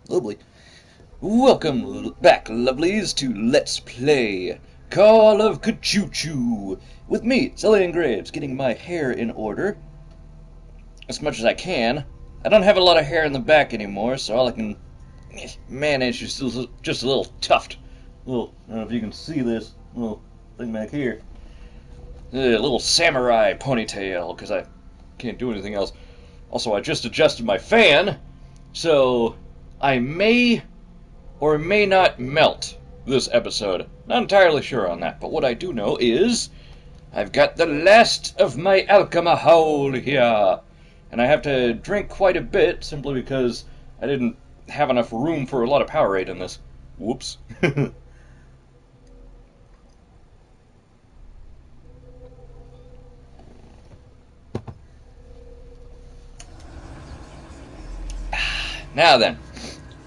Lovely. Welcome back, lovelies, to Let's Play Call of Cthulhu with me, XelionGraves, getting my hair in order as much as I can. I don't have a lot of hair in the back anymore, so all I can manage is just a little tuft. I don't know if you can see this little thing back here. A little samurai ponytail, because I can't do anything else. Also, I just adjusted my fan, so I may or may not melt this episode. Not entirely sure on that, but what I do know is I've got the last of my alcohol here, and I have to drink quite a bit simply because I didn't have enough room for a lot of Powerade in this. Whoops. Now then,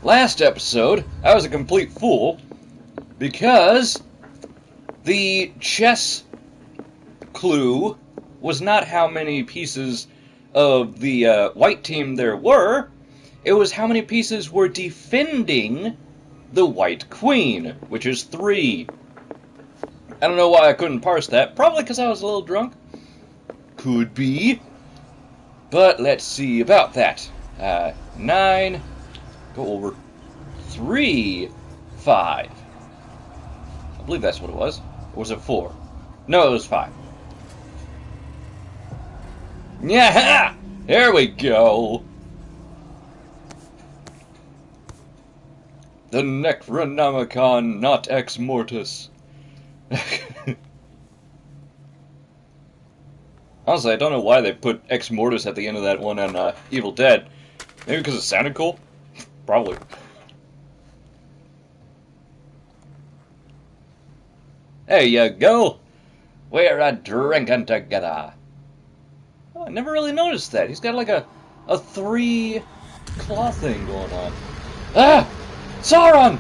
last episode, I was a complete fool because the chess clue was not how many pieces of the white team there were, it was how many pieces were defending the white queen, which is 3. I don't know why I couldn't parse that, probably because I was a little drunk. Could be. But let's see about that. 9, go over, 3, 5. I believe that's what it was. Or was it 4? No, it was 5. Yeah, there we go. The Necronomicon, not Ex Mortis. Honestly, I don't know why they put Ex Mortis at the end of that one on Evil Dead. Maybe because it sounded cool? Probably. There you go. We're a drinking together. Oh, I never really noticed that. He's got like a 3 claw thing going on. Ah! Sauron!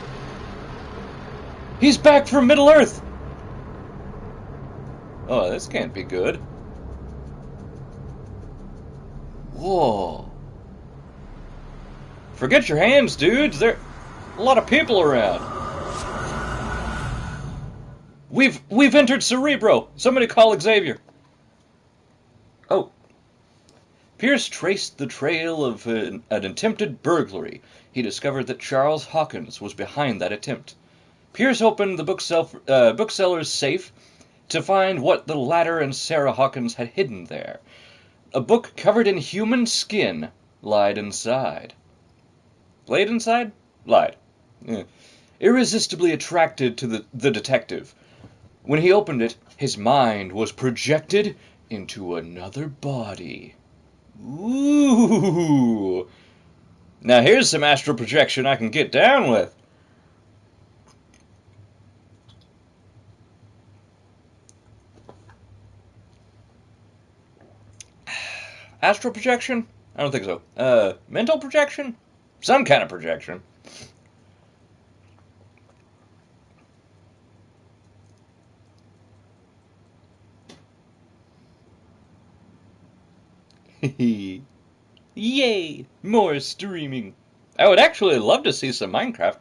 He's back from Middle-earth! Oh, this can't be good. Whoa. Forget your hands, dudes. There are a lot of people around. We've entered Cerebro. Somebody call Xavier. Oh. Pierce traced the trail of an attempted burglary. He discovered that Charles Hawkins was behind that attempt. Pierce opened the bookseller's safe to find what the latter and Sarah Hawkins had hidden there. A book covered in human skin lied inside. Laid inside? Lied. Irresistibly attracted to the detective. When he opened it, his mind was projected into another body. Ooh! Now here's some astral projection I can get down with. Astral projection? I don't think so. Mental projection? Some kind of projection. Yay! More streaming. I would actually love to see some Minecraft.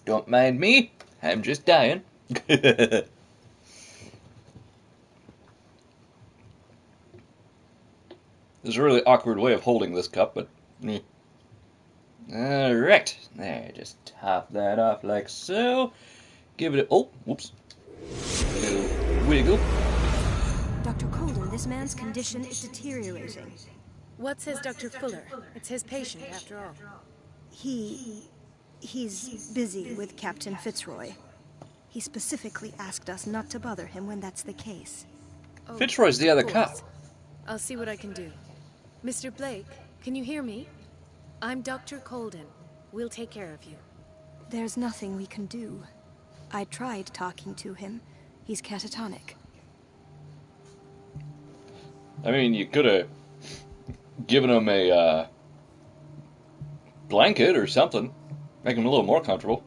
Don't mind me. I'm just dying. This is a really awkward way of holding this cup, but... Alright. There, just top that off like so. Give it a... Oh, whoops. Wiggle. Dr. Colden, this man's condition is deteriorating. What says Dr. Fuller? It's his patient, after all. He's busy with Captain Fitzroy. He specifically asked us not to bother him when that's the case. Oh, Fitzroy's the other cop. I'll see what I can do. Mr. Blake, can you hear me? I'm Dr. Colden. We'll take care of you. There's nothing we can do. I tried talking to him. He's catatonic. I mean, you could have giving him a blanket or something, make him a little more comfortable.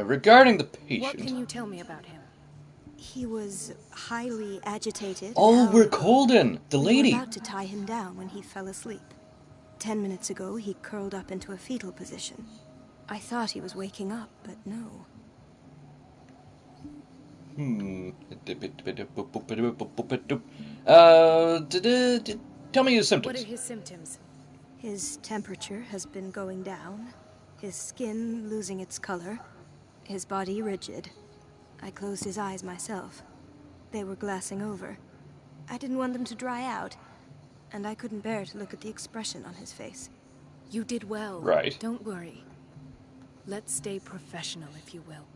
Regarding the patient... What can you tell me about him? He was highly agitated. Oh, we're Colden, the We lady. were about to tie him down when he fell asleep. 10 minutes ago, he curled up into a fetal position. I thought he was waking up, but no. Tell me his symptoms. What are his symptoms? His temperature has been going down, his skin losing its color, his body rigid. I closed his eyes myself. They were glassing over. I didn't want them to dry out, and I couldn't bear to look at the expression on his face. You did well. Right. Don't worry. Let's stay professional, if you will.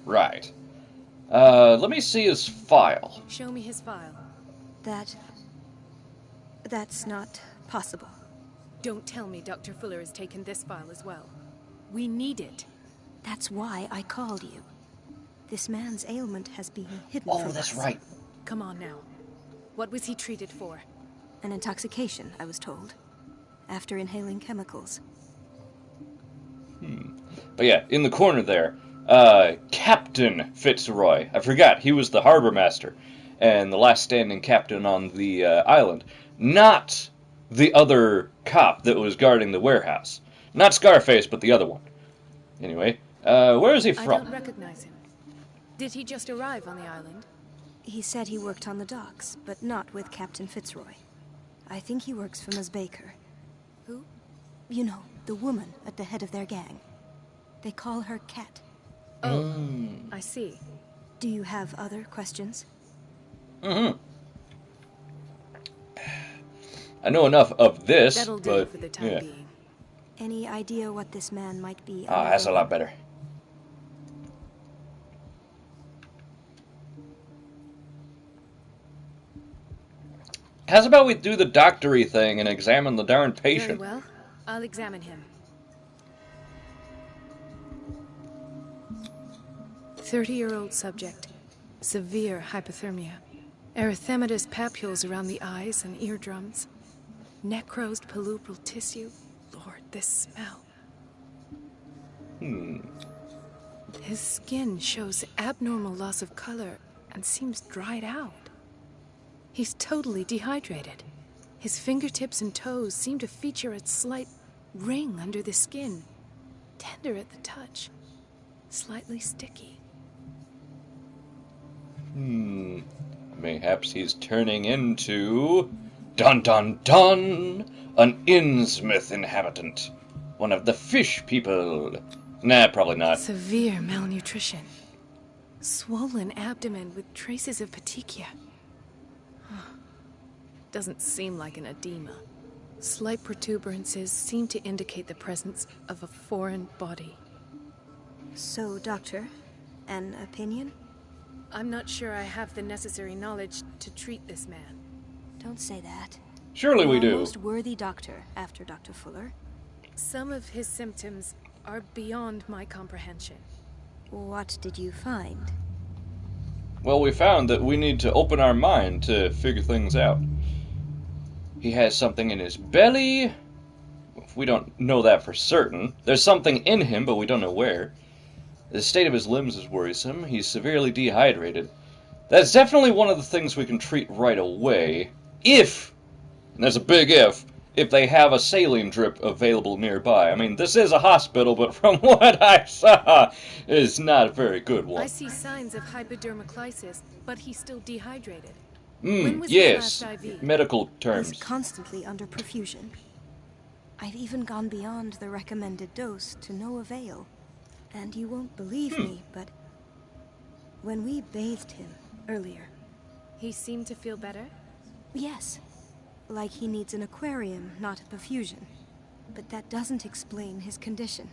Right. Let me see his file. Show me his file. That's not possible. Don't tell me Dr. Fuller has taken this file as well. We need it. That's why I called you. This man's ailment has been hidden from us. Oh, that's right. Come on now. What was he treated for? An intoxication, I was told. After inhaling chemicals. But yeah, in the corner there, Captain Fitzroy. I forgot, he was the harbor master and the last standing captain on the island. Not the other cop that was guarding the warehouse. Not Scarface, but the other one. Anyway, where is he from? I don't recognize him. Did he just arrive on the island? He said he worked on the docks, but not with Captain Fitzroy. I think he works for Ms. Baker. Who? You know, the woman at the head of their gang. They call her Cat. Oh, I see. Do you have other questions? I know enough of this, That'll do but for the time being. Any idea what this man might be? Ah, that's a lot better. How's about we do the doctory thing and examine the darn patient? Very well. I'll examine him. 30-year-old subject. Severe hypothermia. Erythematous papules around the eyes and eardrums. Necrosed palpebral tissue. Lord, this smell. His skin shows abnormal loss of color and seems dried out. He's totally dehydrated. His fingertips and toes seem to feature a slight ring under the skin. Tender at the touch. Slightly sticky. Mayhaps he's turning into... Dun dun dun! An Innsmouth inhabitant. One of the fish people. Nah, probably not. Severe malnutrition. Swollen abdomen with traces of petechia. Doesn't seem like an edema. Slight protuberances seem to indicate the presence of a foreign body. So, Doctor, an opinion? I'm not sure I have the necessary knowledge to treat this man. Don't say that. Surely we You're a do. most worthy doctor after Dr. Fuller. Some of his symptoms are beyond my comprehension. What did you find? Well, we found that we need to open our mind to figure things out. He has something in his belly. We don't know that for certain. There's something in him, but we don't know where. The state of his limbs is worrisome. He's severely dehydrated. That's definitely one of the things we can treat right away. If, and there's a big if they have a saline drip available nearby. I mean, this is a hospital, but from what I saw, it's not a very good one. I see signs of hypodermoclysis, but he's still dehydrated. Yes, his last IV? medical He's terms. constantly under perfusion. I've even gone beyond the recommended dose to no avail. And you won't believe me, but when we bathed him earlier... He seemed to feel better? Yes, like he needs an aquarium, not a perfusion. But that doesn't explain his condition.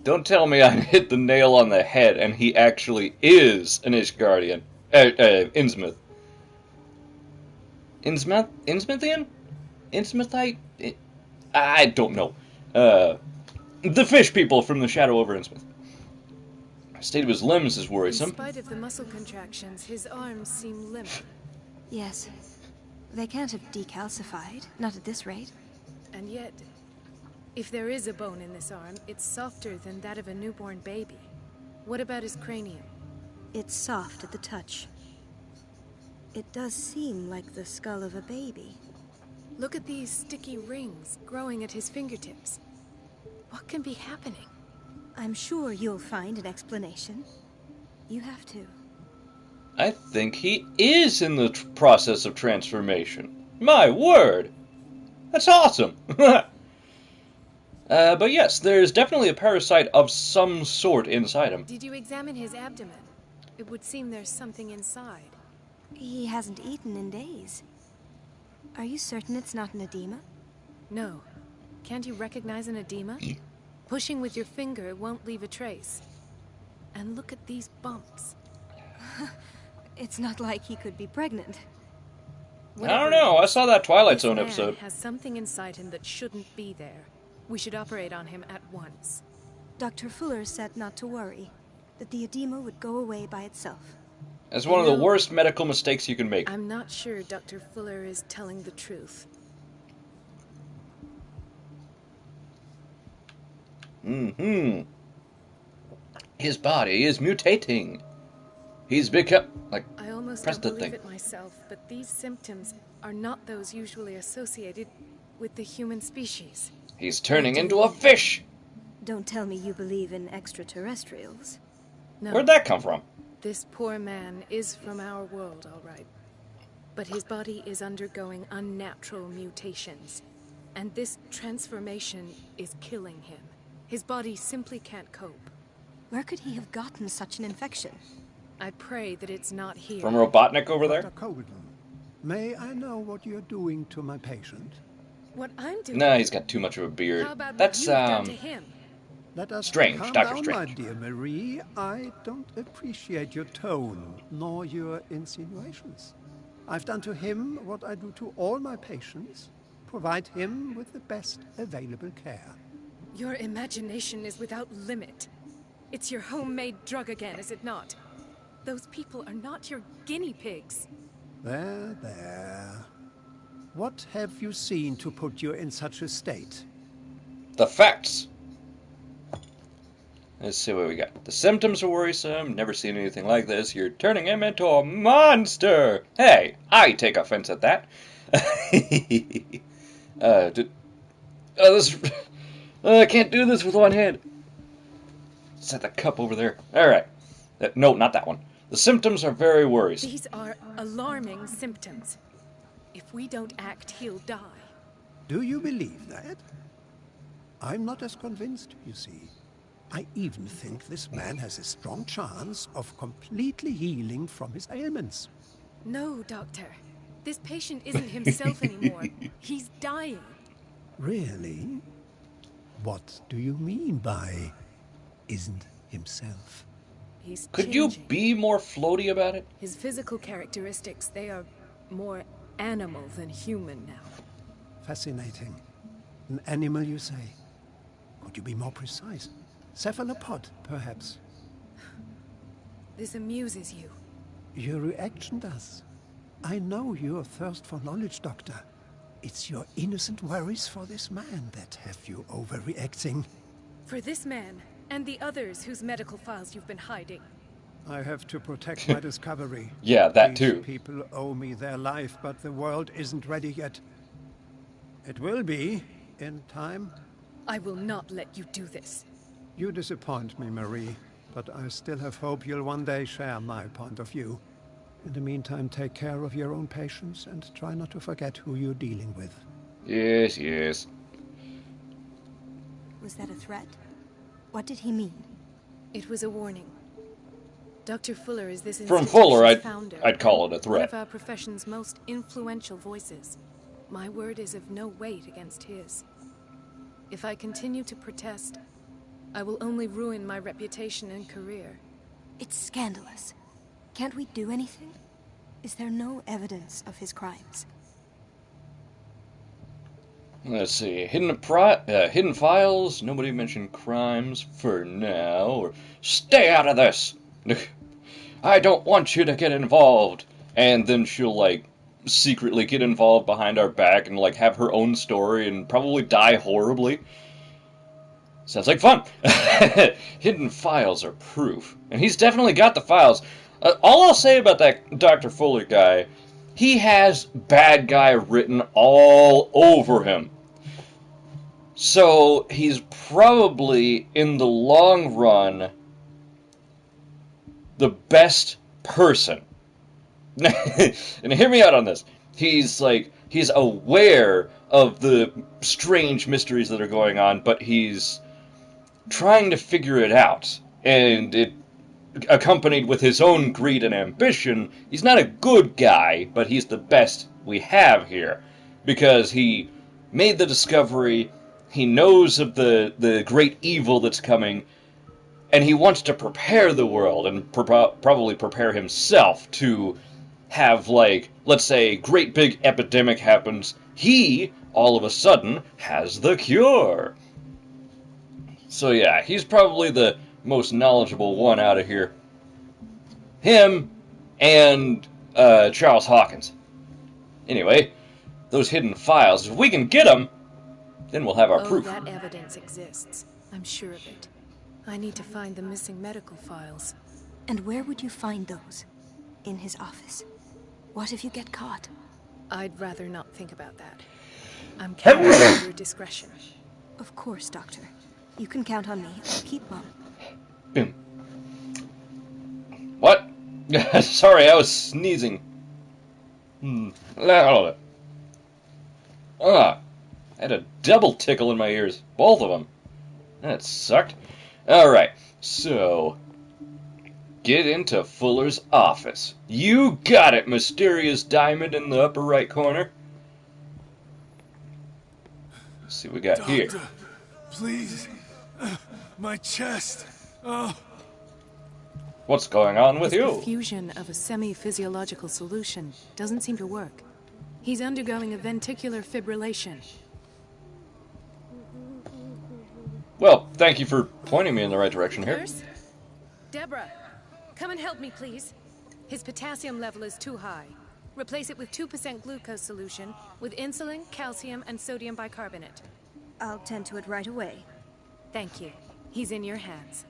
Don't tell me I hit the nail on the head and he actually is an Ishgardian. Innsmouth. Innsmouth? Innsmouthian? Innsmouthite? I don't know. The fish people from the Shadow over Innsmouth. state of his limbs is In worrisome. spite of the muscle contractions, his arms seem limp. Yes. They can't have decalcified, not at this rate. And yet, if there is a bone in this arm, it's softer than that of a newborn baby. What about his cranium? It's soft at the touch. It does seem like the skull of a baby. Look at these sticky rings growing at his fingertips. What can be happening? I'm sure you'll find an explanation. You have to. I think he is in the process of transformation. My word! That's awesome! But yes, there's definitely a parasite of some sort inside him. Did you examine his abdomen? It would seem there's something inside. He hasn't eaten in days. Are you certain it's not an edema? No. Can't you recognize an edema? Pushing with your finger won't leave a trace. And look at these bumps. It's not like he could be pregnant. I don't know, I saw that Twilight This Zone man episode. has something inside him that shouldn't be there. We should operate on him at once. Dr. Fuller said not to worry, that the edema would go away by itself. That's one of the worst medical mistakes you can make. I'm not sure Dr. Fuller is telling the truth. His body is mutating. He's become... like, I almost press don't the believe thing. it myself, but these symptoms are not those usually associated with the human species. He's turning into a fish! Don't tell me you believe in extraterrestrials. No, Where'd that come from? this poor man is from our world, all right. But his body is undergoing unnatural mutations. And this transformation is killing him. His body simply can't cope. Where could he have gotten such an infection? I pray that it's not here. From Robotnik over there? Dr. Colden, may I know what you're doing to my patient? What I'm doing... Nah, he's got too much of a beard. How about That's, what you've done to him? Let us Strange, calm Dr. down, Strange. my dear Marie. I don't appreciate your tone, nor your insinuations. I've done to him what I do to all my patients. Provide him with the best available care. Your imagination is without limit. It's your homemade drug again, is it not? Those people are not your guinea pigs. There, there. What have you seen to put you in such a state? The facts! Let's see what we got. The symptoms are worrisome. Never seen anything like this. You're turning him into a monster! Hey, I take offense at that. I can't do this with one hand. Set the cup over there. Alright. No, not that one. The symptoms are very worrisome. These are alarming symptoms. If we don't act, he'll die. Do you believe that? I'm not as convinced, you see. I even think this man has a strong chance of completely healing from his ailments. No, Doctor. This patient isn't himself anymore. He's dying. Really? What do you mean by isn't himself? He's Could you changing. be more floaty about it? His physical characteristics, they are more animal than human now. Fascinating. An animal, you say? Could you be more precise? Cephalopod, perhaps? This amuses you. Your reaction does. I know your thirst for knowledge, Doctor. It's your innocent worries for this man that have you overreacting. For this man, and the others whose medical files you've been hiding. I have to protect my discovery. Yeah, that These too. people owe me their life, but the world isn't ready yet. It will be, in time. I will not let you do this. You disappoint me, Marie, but I still have hope you'll one day share my point of view. In the meantime, take care of your own patients and try not to forget who you're dealing with. Yes, yes. Was that a threat? What did he mean? It was a warning. Dr. Fuller is this From institution's Fuller, founder, I'd call it a one threat. of our profession's most influential voices. My word is of no weight against his. If I continue to protest, I will only ruin my reputation and career. It's scandalous. Can't we do anything? Is there no evidence of his crimes? Let's see. Hidden files. Nobody mentioned crimes for now. Or stay out of this. I don't want you to get involved. And then she'll, like, secretly get involved behind our back and, like, have her own story and probably die horribly. Sounds like fun. Hidden files are proof. And he's definitely got the files. All I'll say about that Dr. Fuller guy, he has bad guy written all over him. So he's probably, in the long run, the best person. And hear me out on this. He's aware of the strange mysteries that are going on, but he's trying to figure it out. And it, accompanied with his own greed and ambition, he's not a good guy, but he's the best we have here. Because he made the discovery, he knows of the great evil that's coming, and he wants to prepare the world, and probably prepare himself to have, like, let's say, great big epidemic happens. He, all of a sudden, has the cure. So yeah, he's probably the most knowledgeable one out of here. Him and Charles Hawkins. Anyway, those hidden files, if we can get them, then we'll have our proof. That evidence exists. I'm sure of it. I need to find the missing medical files. And where would you find those? In his office. What if you get caught? I'd rather not think about that. I'm counting on your discretion. Of course, Doctor. You can count on me. I'll keep mum. Boom. What? Sorry, I was sneezing. I had a double tickle in my ears. Both of them. That sucked. Alright, so get into Fuller's office. You got it, mysterious diamond in the upper right corner. Let's see what we got Doctor, here. Please. My chest. Oh. What's going on with His you? perfusion of a semi-physiological solution doesn't seem to work. He's undergoing a ventricular fibrillation. Well, thank you for pointing me in the right direction here. Nurse? Deborah, come and help me, please. His potassium level is too high. Replace it with 2% glucose solution with insulin, calcium, and sodium bicarbonate. I'll tend to it right away. Thank you. He's in your hands.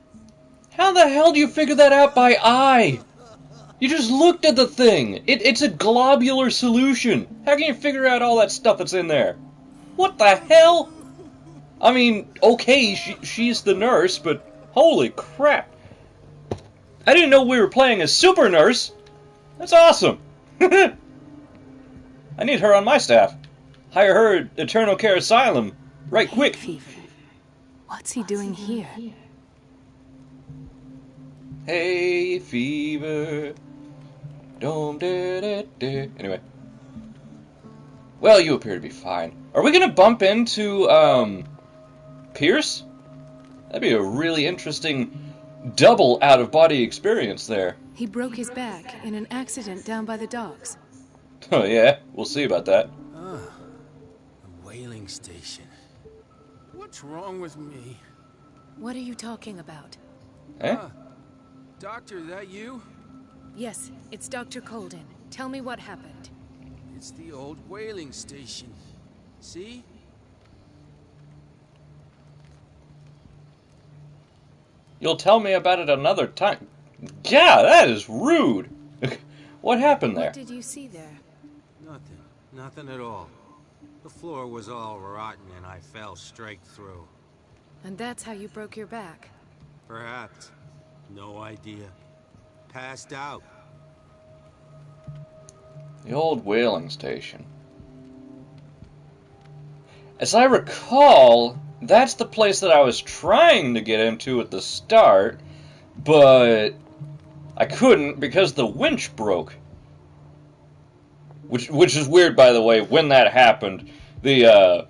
How the hell do you figure that out by eye? You just looked at the thing. It's a globular solution. How can you figure out all that stuff that's in there? What the hell? I mean, okay, she's the nurse, but holy crap. I didn't know we were playing a super nurse. That's awesome. I need her on my staff. Hire her at Eternal Care Asylum. Right quick. Fever. What's he doing here? Hey, fever. Anyway. Well, you appear to be fine. Are we gonna bump into, Pierce? That'd be a really interesting double out-of-body experience there. He broke his back in an accident down by the docks. Oh yeah, we'll see about that. Ah, a whaling station. What's wrong with me? What are you talking about? Eh? Doctor, that you? Yes, it's Dr. Colden. Tell me what happened. It's the old whaling station. See? You'll tell me about it another time. Yeah, that is rude. What happened there? What did you see there? Nothing. Nothing at all. The floor was all rotten and I fell straight through. And that's how you broke your back? Perhaps. No idea. Passed out. The old whaling station. As I recall, that's the place that I was trying to get into at the start, but I couldn't because the winch broke. Which is weird, by the way, when that happened. I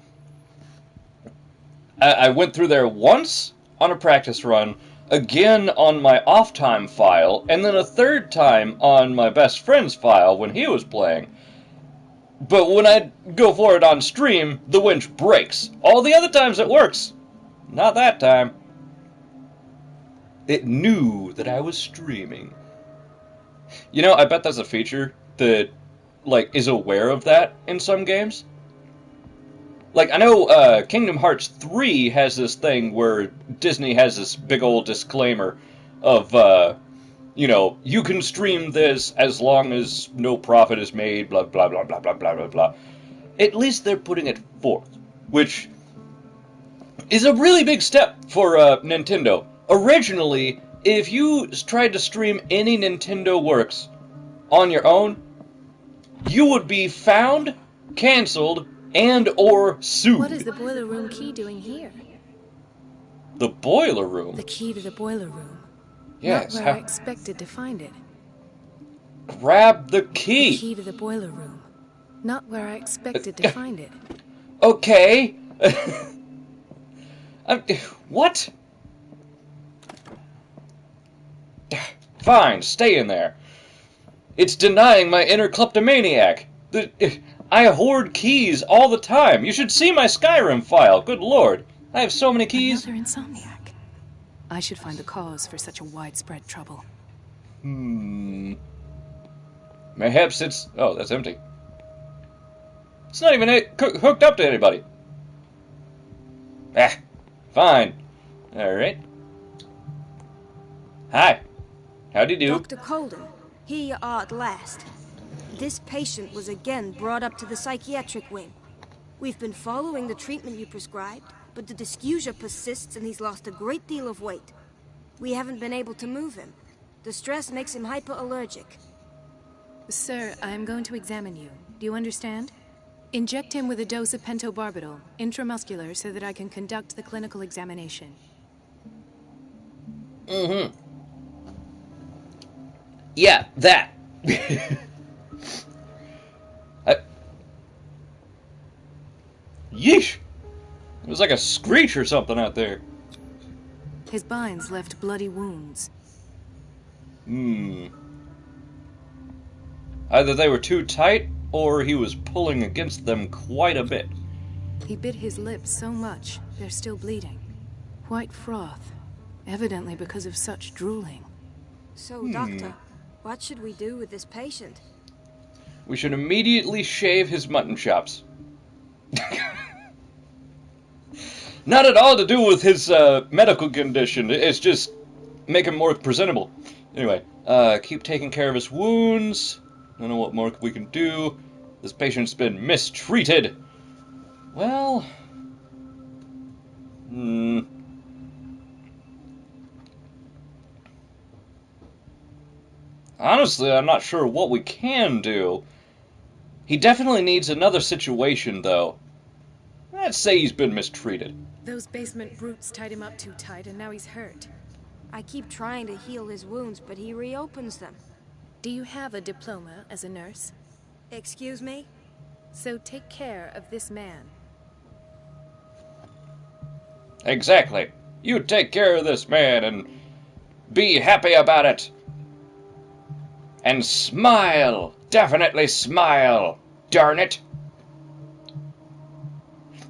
went through there once on a practice run, again on my off-time file, and then a third time on my best friend's file when he was playing. But when I go for it on stream, the winch breaks. All the other times it works. Not that time. It knew that I was streaming. You know, I bet that's a feature that, like, is aware of that in some games. Like, I know Kingdom Hearts 3 has this thing where Disney has this big old disclaimer of, you know, you can stream this as long as no profit is made, blah, blah, blah, blah, blah, blah, blah, blah. At least they're putting it forth, which is a really big step for Nintendo. Originally, if you tried to stream any Nintendo works on your own, you would be found, canceled, and or sued. What is the boiler room key doing here? The boiler room? The key to the boiler room. Yes. Not where I expected to find it. Grab the key. The key to the boiler room. Not where I expected to find it. Okay. What? Fine, stay in there. It's denying my inner kleptomaniac. I hoard keys all the time. You should see my Skyrim file. Good lord. I have so many keys. Another insomniac. I should find the cause for such a widespread trouble. Mayhaps it's... Oh, that's empty. It's not even hooked up to anybody. Ah, fine. Alright. Hi. Howdy do. Dr. Colden, here you are at last. This patient was again brought up to the psychiatric wing. We've been following the treatment you prescribed, but the dysgeusia persists and he's lost a great deal of weight. We haven't been able to move him. The stress makes him hyperallergic. Sir, I'm going to examine you. Do you understand? Inject him with a dose of pentobarbital, intramuscular, so that I can conduct the clinical examination. Yeah, that. Yeesh. It was like a screech or something out there. His binds left bloody wounds. Either they were too tight, or he was pulling against them quite a bit. He bit his lips so much, they're still bleeding. White froth, evidently because of such drooling. So, Doctor, what should we do with this patient? We should immediately shave his mutton chops. Not at all to do with his medical condition. It's just make him more presentable. Anyway, keep taking care of his wounds. I don't know what more we can do. This patient's been mistreated. Well... Honestly, I'm not sure what we can do. He definitely needs another situation, though. Let's say he's been mistreated. Those basement brutes tied him up too tight, and now he's hurt. I keep trying to heal his wounds, but he reopens them. Do you have a diploma as a nurse? Excuse me? So take care of this man. Exactly. You take care of this man and be happy about it. And smile. Definitely smile. Darn it.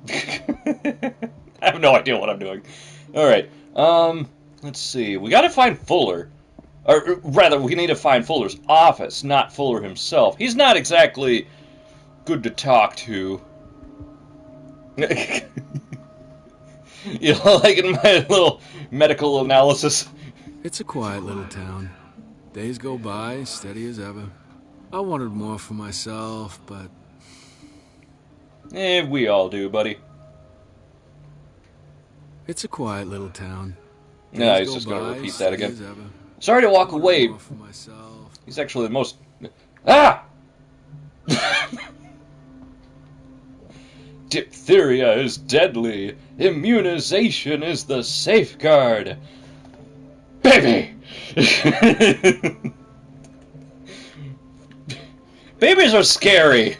I have no idea what I'm doing. Alright. Let's see. We gotta find Fuller. Or rather, we need to find Fuller's office, not Fuller himself. He's not exactly good to talk to. You know, like in my little medical analysis. It's a quiet little town. Days go by, steady as ever. I wanted more for myself, but... We all do, buddy. It's a quiet little town. No, he's just gonna repeat that again. Sorry to walk away. He's actually the most... Ah! Diphtheria is deadly. Immunization is the safeguard. Baby! Babies are scary.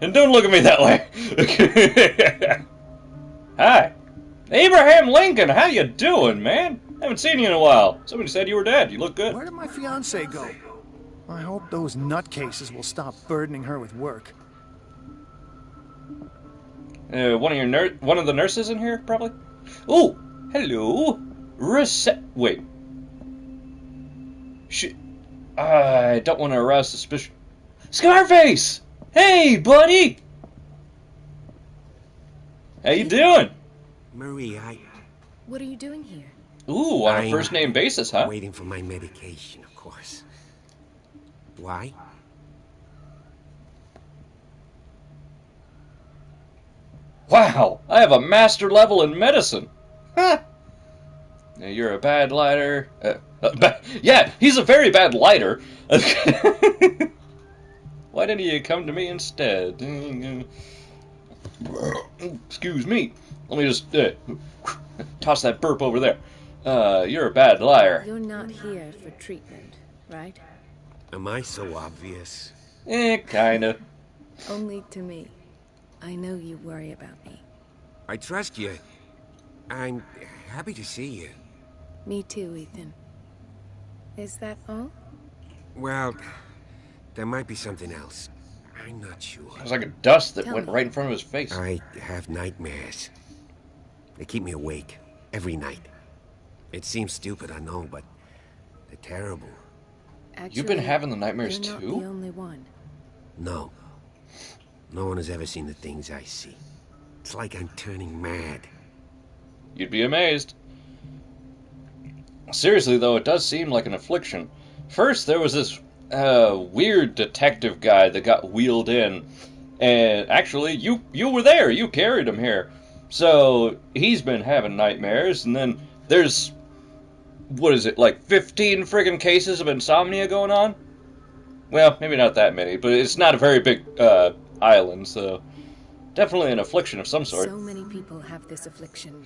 And don't look at me that way. Hi. Abraham Lincoln, how you doing, man? Haven't seen you in a while. Somebody said you were dead. You look good. Where did my fiancée go? I hope those nutcases will stop burdening her with work. One of the nurses in here, probably. Oh, hello. Wait. I don't want to arouse suspicion. Scarface! Hey, buddy! How you doing? Marie, What are you doing here? Ooh, on a first name basis, huh? Waiting for my medication, of course. Why? Wow, I have a master level in medicine. Huh. Now, you're a bad lighter. Yeah, he's a very bad lighter. Why didn't you come to me instead? Excuse me. Let me just toss that burp over there. You're a bad liar. You're not here for treatment, right? Am I so obvious? Kinda. Only to me. I know you worry about me. I trust you. I'm happy to see you. Me too, Ethan. Is that all? Well, there might be something else. I'm not sure. It was like a dust that Tell went me. right in front of his face. I have nightmares. They keep me awake every night. It seems stupid, I know, but they're terrible. Actually, You've been having the nightmares you're not too? the only one. No. No one has ever seen the things I see. It's like I'm turning mad. You'd be amazed. Seriously, though, it does seem like an affliction. First, there was this weird detective guy that got wheeled in. And actually, you were there. You carried him here. So, he's been having nightmares. And then there's, what is it, like 15 friggin' cases of insomnia going on? Well, maybe not that many, but it's not a very big island, so definitely an affliction of some sort. So many people have this affliction.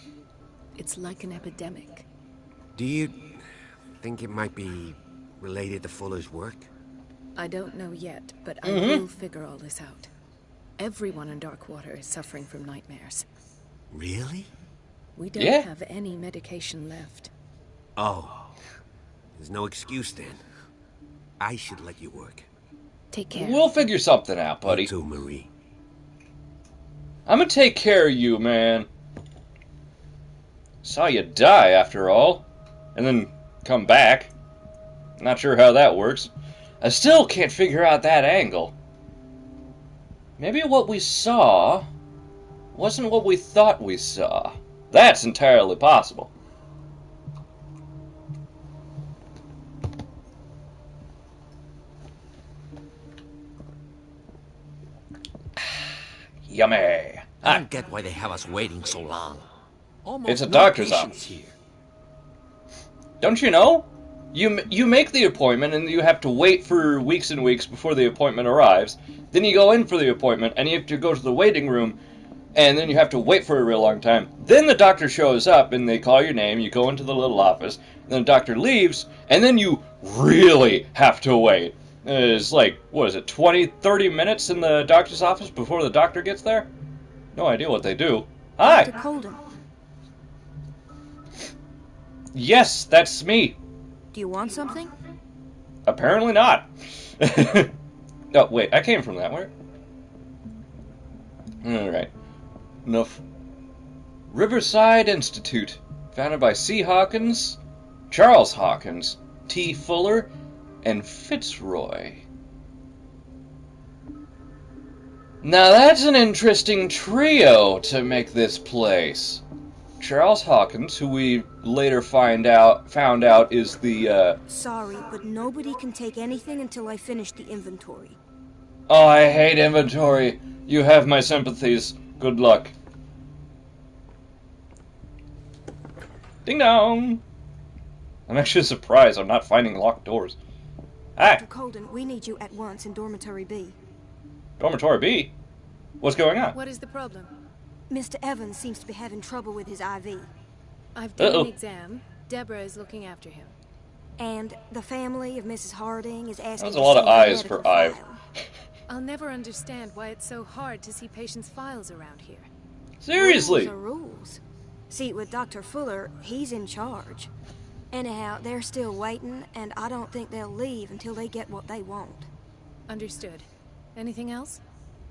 It's like an epidemic. Do you think it might be related to Fuller's work? I don't know yet, but I will figure all this out. Everyone in Darkwater is suffering from nightmares. Really? We don't Yeah. have any medication left. Oh. There's no excuse then. I should let you work. Take care. We'll figure something out, buddy. You too, Marie. I'm gonna take care of you, man. Saw you die, after all. And then come back. Not sure how that works. I still can't figure out that angle. Maybe what we saw wasn't what we thought we saw. That's entirely possible. Yummy. I don't get why they have us waiting so long. Almost It's a no doctor's patients office. here. Don't you know? You make the appointment and you have to wait for weeks and weeks before the appointment arrives. Then you go in for the appointment and you have to go to the waiting room and then you have to wait for a real long time. Then the doctor shows up and they call your name, you go into the little office, then the doctor leaves, and then you really have to wait. It's like, what is it, 20, 30 minutes in the doctor's office before the doctor gets there? No idea what they do. Hi! Dr. Colden, Yes, that's me. do you want something? Apparently not. Oh, wait, I came from that, where? Alright. Enough. Riverside Institute, founded by C. Hawkins, Charles Hawkins, T. Fuller, and Fitzroy. Now that's an interesting trio to make this place. Charles Hawkins, who we later found out is the, Sorry, but nobody can take anything until I finish the inventory. Oh, I hate inventory. You have my sympathies. Good luck. Ding dong! I'm actually surprised I'm not finding locked doors. Hi, Dr. Colden, we need you at once in Dormitory B. Dormitory B. What's going on? What is the problem? Mr. Evans seems to be having trouble with his IV. I've done Uh-oh. an exam. Deborah is looking after him. And the family of Mrs. Harding is asking That's to a lot of see her eyes medical for Ive. file. I'll never understand why it's so hard to see patients' files around here. Seriously? Rules are rules. See, with Dr. Fuller, he's in charge. Anyhow, they're still waiting, and I don't think they'll leave until they get what they want. Understood. Anything else?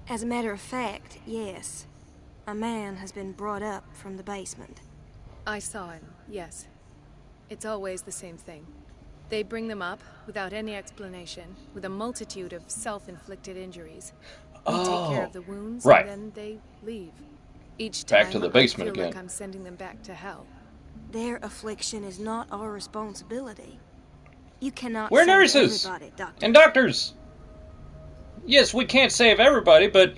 As a matter of fact, yes. A man has been brought up from the basement. I saw him, yes. It's always the same thing. They bring them up without any explanation, with a multitude of self-inflicted injuries. We take care of the wounds, right. and then they leave. Each Back time, to the basement I feel again. like I'm sending them back to hell. Their affliction is not our responsibility. You cannot We're save nurses everybody, Doctor. and doctors. Yes, we can't save everybody, but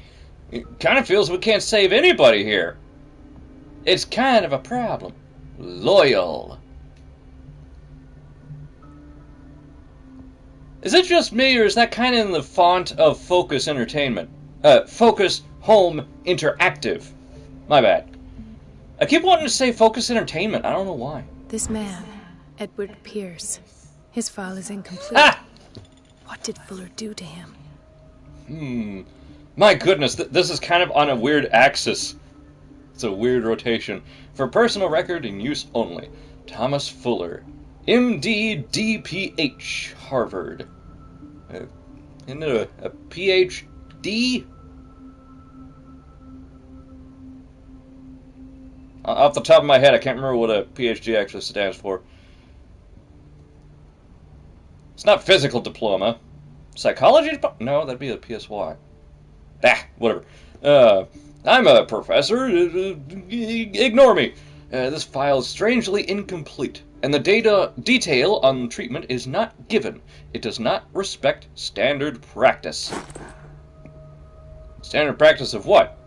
it kind of feels we can't save anybody here. It's kind of a problem. Loyal. Is it just me, or is that kind of in the font of Focus Entertainment? Focus Home Interactive. My bad. I keep wanting to say Focus Entertainment. I don't know why. This man, Edward Pierce, his file is incomplete. Ah! What did Fuller do to him? My goodness, this is kind of on a weird axis. It's a weird rotation. For personal record and use only. Thomas Fuller. M.D. D.Ph. Harvard. Isn't it a Ph.D.? Off the top of my head, I can't remember what a Ph.D. actually stands for. It's not physical diploma. Psychology diploma? No, that'd be a PSY. Whatever. I'm a professor. Ignore me. This file is strangely incomplete, and the detail on treatment is not given. It does not respect standard practice. Standard practice of what?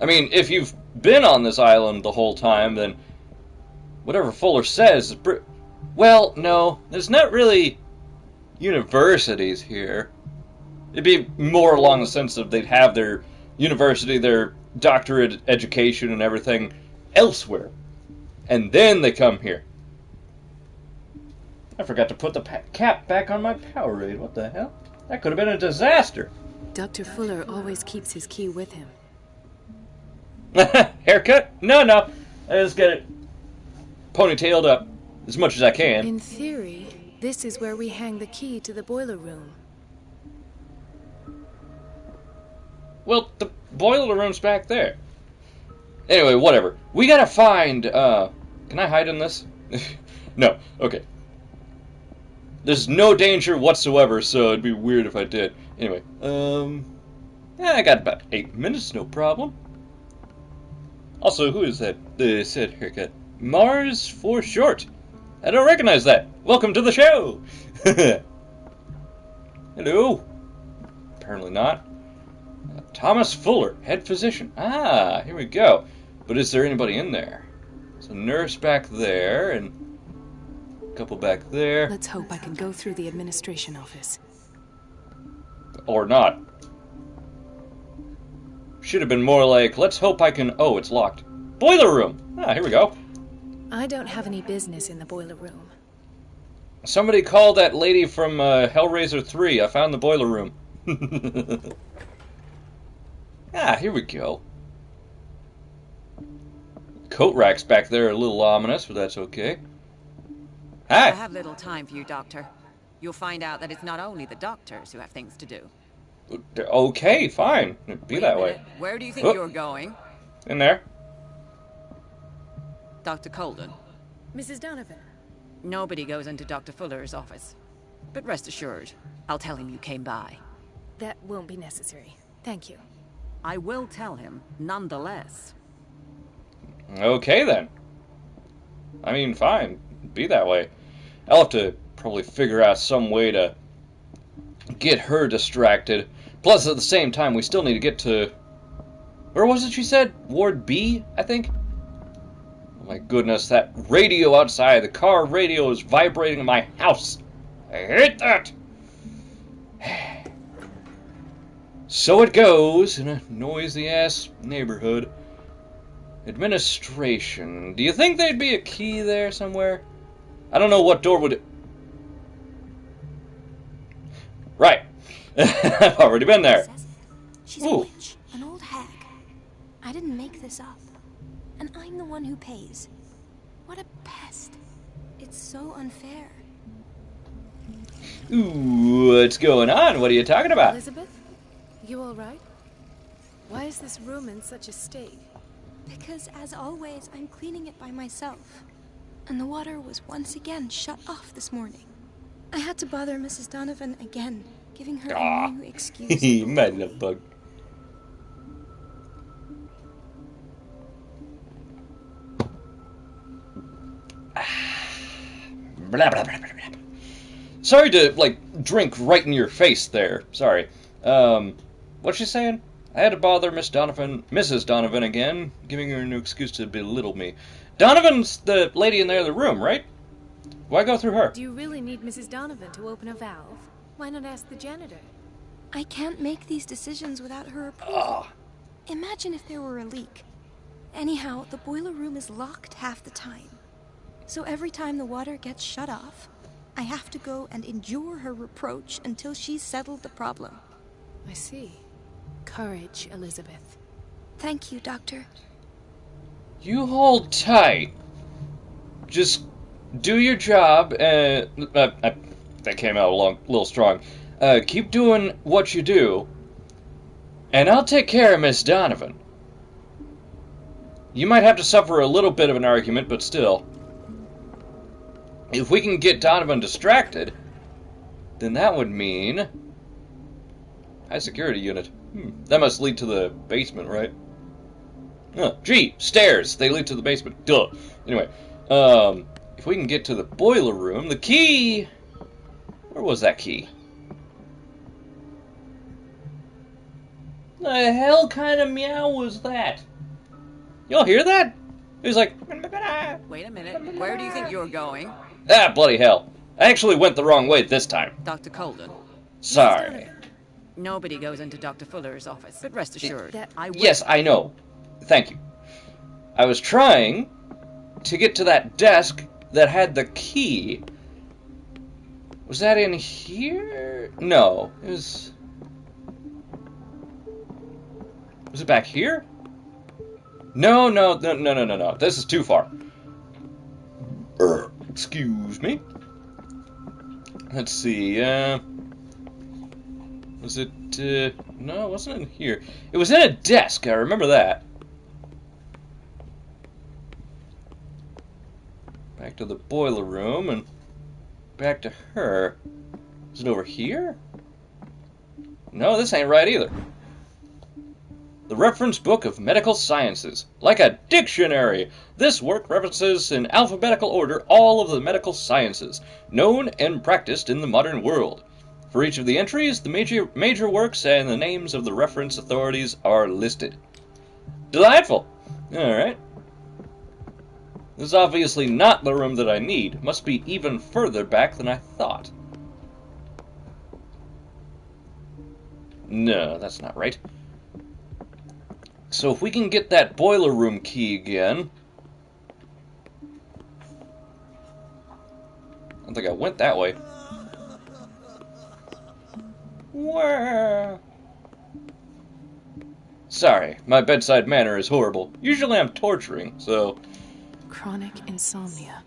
I mean, if you've been on this island the whole time, then whatever Fuller says is well, no, there's not really universities here. It'd be more along the sense of they'd have their university, their doctorate education and everything elsewhere. And then they come here. I forgot to put the cap back on my Powerade. What the hell? That could have been a disaster. Dr. Fuller always keeps his key with him. Haircut? No. I just get it ponytailed up as much as I can. In theory, this is where we hang the key to the boiler room. Well, the boiler room's back there. Anyway, whatever. We gotta find, can I hide in this? No, okay. There's no danger whatsoever, so it'd be weird if I did. Anyway, yeah, I got about 8 minutes, no problem. Also, who is that? Said haircut. Mars for short. I don't recognize that. Welcome to the show. Hello. Apparently not. Thomas Fuller, head physician. Ah, here we go. But is there anybody in there? There's a nurse back there, and a couple back there. Let's hope I can go through the administration office. Or not. Should have been more like, let's hope I can... Oh, it's locked. Boiler room! Ah, here we go. I don't have any business in the boiler room. Somebody called that lady from Hellraiser 3. I found the boiler room. Ah, here we go. Coat racks back there are a little ominous, but that's okay. Hi! I have little time for you, Doctor. You'll find out that it's not only the doctors who have things to do. Okay, fine. Be Wait that a way. minute. Where do you think Oh. you're going? In there. Dr. Colden. Mrs. Donovan. Nobody goes into Dr. Fuller's office. But rest assured, I'll tell him you came by. That won't be necessary. Thank you. I will tell him, nonetheless. Okay, then. I mean, fine. Be that way. I'll have to probably figure out some way to get her distracted. Plus, at the same time, we still need to get to... Where was it she said? Ward B, I think? Oh my goodness, that radio outside. The car radio is vibrating in my house. I hate that! So it goes in a noisy-ass neighborhood. Administration. Do you think there'd be a key there somewhere? I don't know what door would... Right. I've already been there. She's a witch, an old hag. I didn't make this up. And I'm the one who pays. What a pest. It's so unfair. Ooh, what's going on? What are you talking about? Elizabeth? You all right? Why is this room in such a state? Because, as always, I'm cleaning it by myself. And the water was once again shut off this morning. I had to bother Mrs. Donovan again, giving her a new excuse. My love bug. Blah, blah, blah, blah, blah. Sorry to, like, drink right in your face there. Sorry. What's she saying? I had to bother Mrs. Donovan again, giving her a new excuse to belittle me. Donovan's the lady in the other room, right? Why go through her? Do you really need Mrs. Donovan to open a valve? Why not ask the janitor? I can't make these decisions without her approval. Imagine if there were a leak. Anyhow, the boiler room is locked half the time. So every time the water gets shut off, I have to go and endure her reproach until she's settled the problem. I see. Courage, Elizabeth. Thank you, Doctor. You hold tight. Just do your job. That came out a little strong. Keep doing what you do, and I'll take care of Miss Donovan. You might have to suffer a little bit of an argument, but still. If we can get Donovan distracted, then that would mean high security unit. That must lead to the basement, right? Gee, stairs. They lead to the basement. Duh. Anyway, if we can get to the boiler room, the key... Where was that key? The hell kind of meow was that? Y'all hear that? It was like... Wait a minute. Where do you think you're going? Ah, bloody hell. I actually went the wrong way this time. Dr. Colden. Sorry. Nobody goes into Dr. Fuller's office, but rest assured, I will. Yes, I know. Thank you. I was trying to get to that desk that had the key. Was that in here? No, it was... Was it back here? No. This is too far. Excuse me. Let's see, was it, no, it wasn't in here. It was in a desk, I remember that. Back to the boiler room, and back to her. Is it over here? No, this ain't right either. The Reference Book of Medical Sciences. Like a dictionary, this work references in alphabetical order all of the medical sciences, known and practiced in the modern world. For each of the entries, the major works and the names of the reference authorities are listed. Delightful! Alright. This is obviously not the room that I need. Must be even further back than I thought. No, that's not right. So if we can get that boiler room key again... I don't think I went that way. Where? Sorry, my bedside manner is horrible. Usually I'm torturing, so... Chronic insomnia.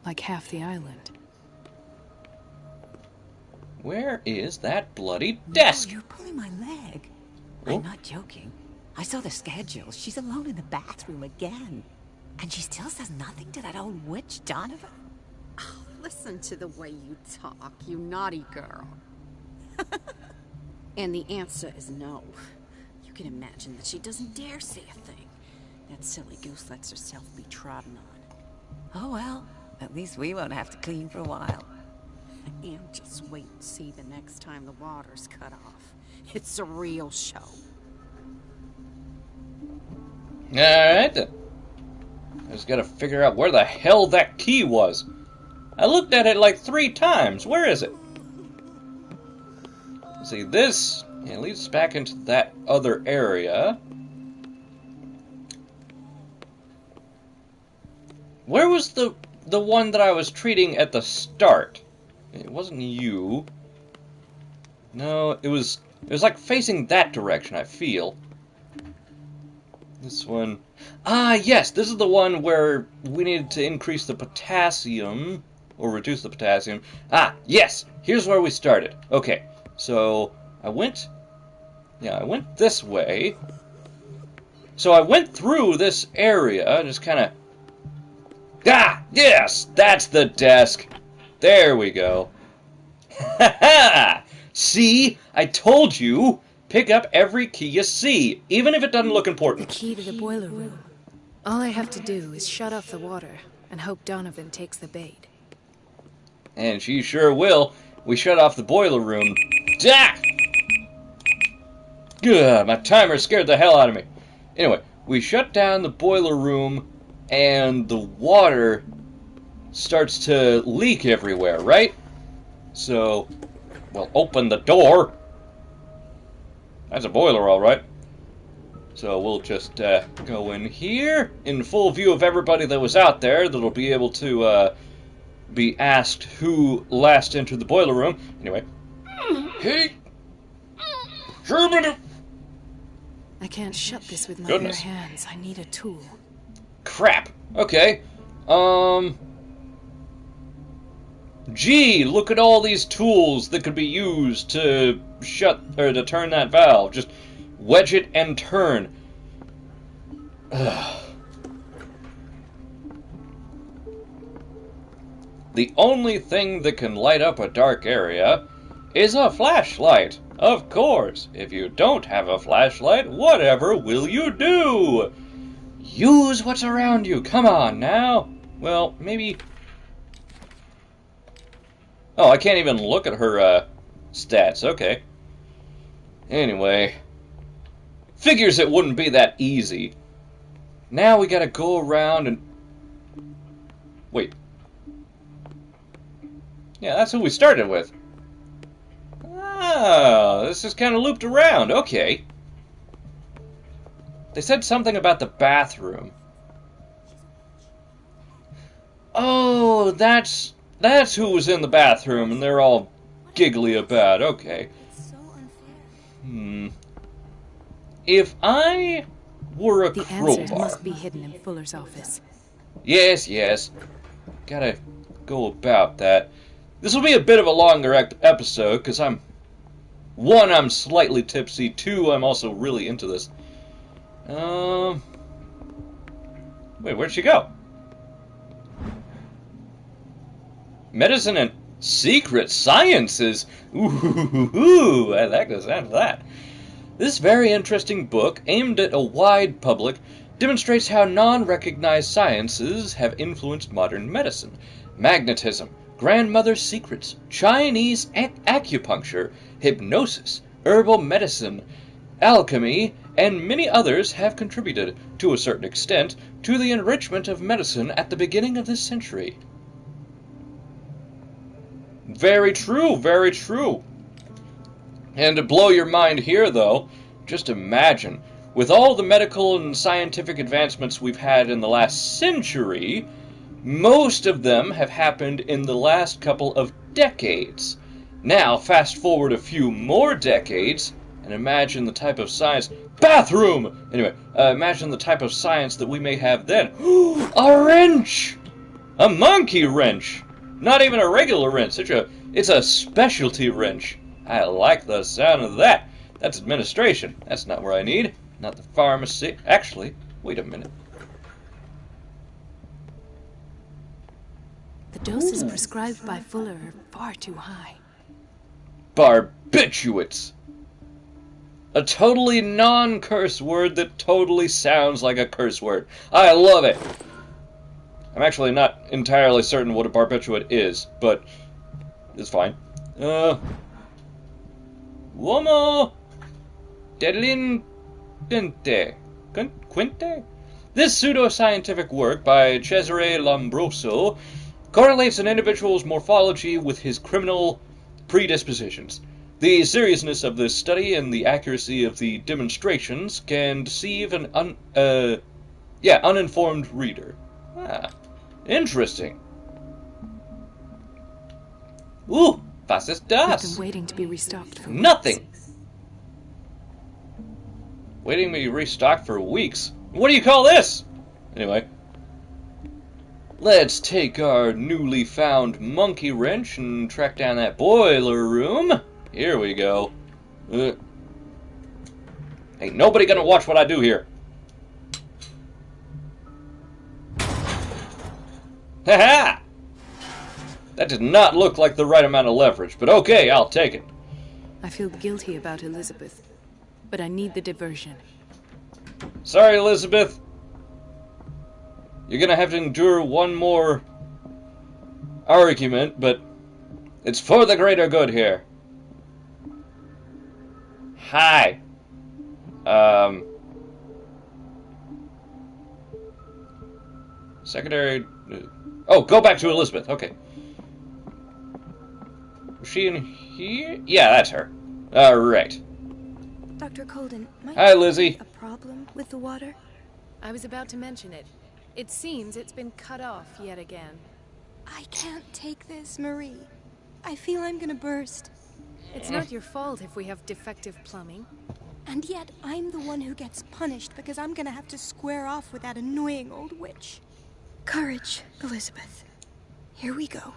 Like half the island. Where is that bloody desk? No, you're pulling my leg. Oh? I'm not joking. I saw the schedule. She's alone in the bathroom again. And she still says nothing to that old witch, Donovan. Oh, listen to the way you talk, you naughty girl. And the answer is no. You can imagine that she doesn't dare say a thing. That silly goose lets herself be trodden on. Oh well, at least we won't have to clean for a while. And just wait and see the next time the water's cut off. It's a real show. Alright then. I just gotta figure out where the hell that key was. I looked at it like 3 times. Where is it? See, this it leads back into that other area. Where was the one that I was treating at the start? It wasn't you. No, it was like facing that direction, I feel. This one. Ah, yes, this is the one where we needed to increase the potassium, or reduce the potassium. Ah, yes, here's where we started. Okay, so I went Yeah, I went this way. So I went through this area, and just kind of... Ah! Yes! That's the desk! There we go. Ha ha! See? I told you! Pick up every key you see, even if it doesn't look important. The key to the boiler room. All I have to do is shut off the water, and hope Donovan takes the bait. And she sure will. We shut off the boiler room. Ah! Ugh, my timer scared the hell out of me. Anyway, we shut down the boiler room, and the water starts to leak everywhere, right? So, we'll open the door. That's a boiler, all right. So we'll just go in here, in full view of everybody that was out there that'll be able to be asked who last entered the boiler room. Anyway. Hey! Sherman! I can't shut this with my Goodness. bare hands. I need a tool. Crap. Okay. Gee, look at all these tools that could be used to shut, or to turn that valve. Just wedge it and turn. Ugh. The only thing that can light up a dark area is a flashlight. Of course, if you don't have a flashlight, whatever will you do? Use what's around you. Come on now. Well, maybe... Oh, I can't even look at her stats. Okay. Anyway. Figures it wouldn't be that easy. Now we gotta go around and... Wait. Yeah, that's who we started with. Oh, this is kind of looped around. Okay. They said something about the bathroom. Oh, that's who was in the bathroom, and they're all giggly about. Okay. If I were a The crowbar... answers must be hidden in Fuller's office. Yes, yes. Gotta go about that. This will be a bit of a longer episode, because I'm slightly tipsy. 2, I'm also really into this. Wait, where'd she go? Medicine and secret sciences. Ooh, I like the sound of that. This very interesting book, aimed at a wide public, demonstrates how non-recognized sciences have influenced modern medicine. Magnetism, grandmother secrets, Chinese acupuncture, hypnosis, herbal medicine, alchemy, and many others have contributed, to a certain extent, to the enrichment of medicine at the beginning of this century. Very true, very true. And to blow your mind here, though, just imagine, with all the medical and scientific advancements we've had in the last century, most of them have happened in the last couple of decades. Now, fast forward a few more decades, and imagine the type of science... Bathroom! Anyway, imagine the type of science that we may have then. A wrench! A monkey wrench! Not even a regular wrench, it's a specialty wrench. I like the sound of that. That's administration. That's not where I need. Not the pharmacy. Actually, wait a minute. The doses prescribed by Fuller are far too high. Barbiturates. A totally non-curse word that totally sounds like a curse word. I love it. I'm actually not entirely certain what a barbiturate is, but it's fine. Uomo delinquente. Quinte? This pseudo-scientific work by Cesare Lombroso correlates an individual's morphology with his criminal predispositions. The seriousness of this study and the accuracy of the demonstrations can deceive an uninformed reader. Ah, interesting. Ooh, was ist das? We've been waiting to be restocked for Nothing. weeks. Waiting to be restocked for weeks. What do you call this? Anyway. Let's take our newly found monkey wrench and track down that boiler room. Here we go. Ain't nobody gonna watch what I do here. Ha-ha! That did not look like the right amount of leverage, but okay, I'll take it. I feel guilty about Elizabeth, but I need the diversion. Sorry, Elizabeth. You're gonna have to endure one more argument, but it's for the greater good here. Hi. Secondary... Oh, go back to Elizabeth. Okay. Was she in here? Yeah, that's her. Alright. Dr. Colden, might Hi, Lizzie. a problem with the water? I was about to mention it. It seems it's been cut off yet again. I can't take this, Marie. I feel I'm gonna burst. It's not your fault if we have defective plumbing. And yet, I'm the one who gets punished because I'm gonna have to square off with that annoying old witch. Courage, Elizabeth. Here we go.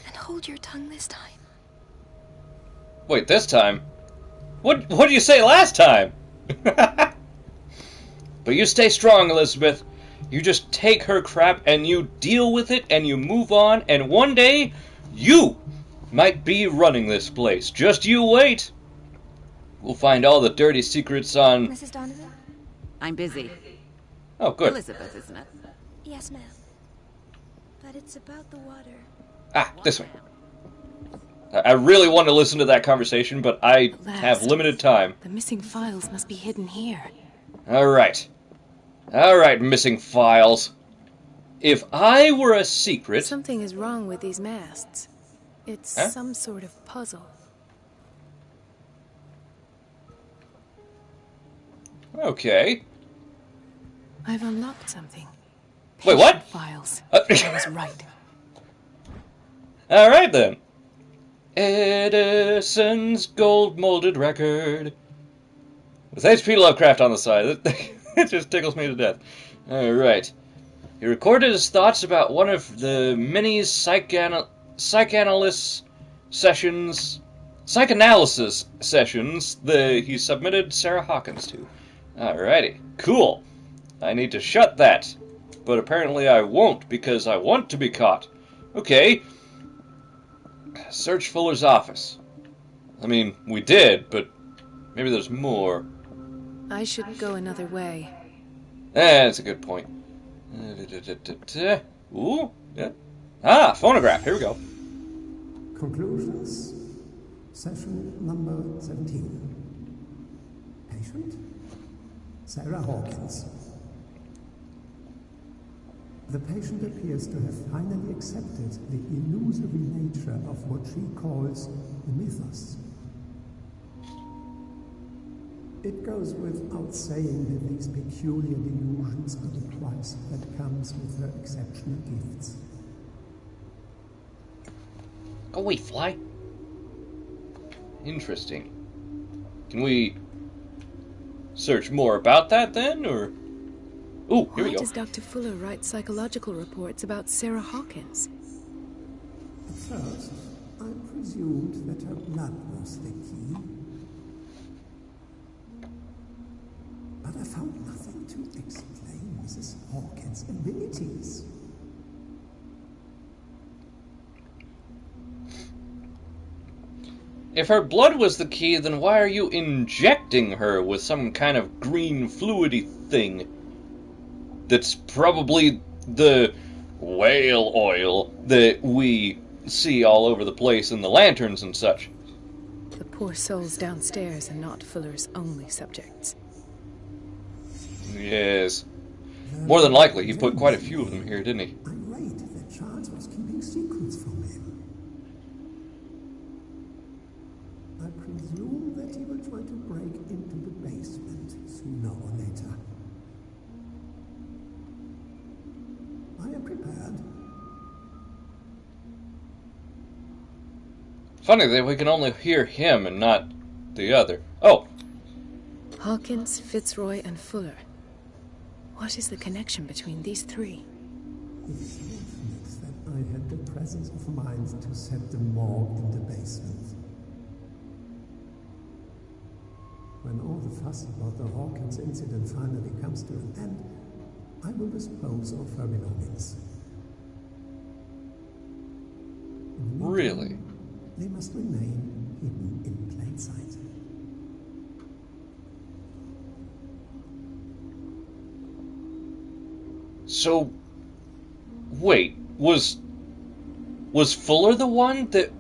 And hold your tongue this time. Wait, this time? What did you say last time? But you stay strong, Elizabeth. You just take her crap and you deal with it and you move on, and one day, you might be running this place. Just you wait. We'll find all the dirty secrets on... Mrs. Donovan? I'm busy. Oh, good. Elizabeth, isn't it? Yes, ma'am. But it's about the water. Ah, this way. I really want to listen to that conversation, but I have limited time. The missing files must be hidden here. Alright. Alright, missing files. If I were a secret... Something is wrong with these masts. It's some sort of puzzle. Okay. I've unlocked something. Wait, what? Files. I was right. Alright then. Edison's gold molded record. With H.P. Lovecraft on the side. It just tickles me to death. Alright. He recorded his thoughts about one of the many psychanalysis sessions that he submitted Sarah Hawkins to. Alrighty. Cool. I need to shut that. But apparently I won't, because I want to be caught. Okay. Search Fuller's office. I mean, we did, but maybe there's more. I should go another way. That's a good point. Ooh, yeah. Ah, phonograph. Here we go. Conclusions. Session number 17. Patient? Sarah Hawkins. The patient appears to have finally accepted the illusory nature of what she calls the mythos. It goes without saying that these peculiar delusions are the price that comes with her exceptional gifts. Go away, fly. Interesting. Can we search more about that then, or... Ooh, here we Why go. does Dr. Fuller write psychological reports about Sarah Hawkins? At first, I presumed that her blood was the key. But I found nothing to explain Mrs. Hawkins' abilities. If her blood was the key, then why are you injecting her with some kind of green fluidy thing? That's probably the whale oil that we see all over the place in the lanterns and such. The poor souls downstairs are not Fuller's only subjects. Yes. More than likely, he put quite a few of them here, didn't he? Irate that Charles was keeping secrets from him. I presume that he will try to break into the basement sooner or later. I am prepared. Funny that we can only hear him and not the other. Oh! Hawkins, Fitzroy, and Fuller. What is the connection between these three? It's fortunate that I had the presence of mind to set them all in the basement. When all the fuss about the Hawkins incident finally comes to an end, I will dispose of her belongings. Really? They must remain hidden in plain sight. So, wait, was Fuller the one that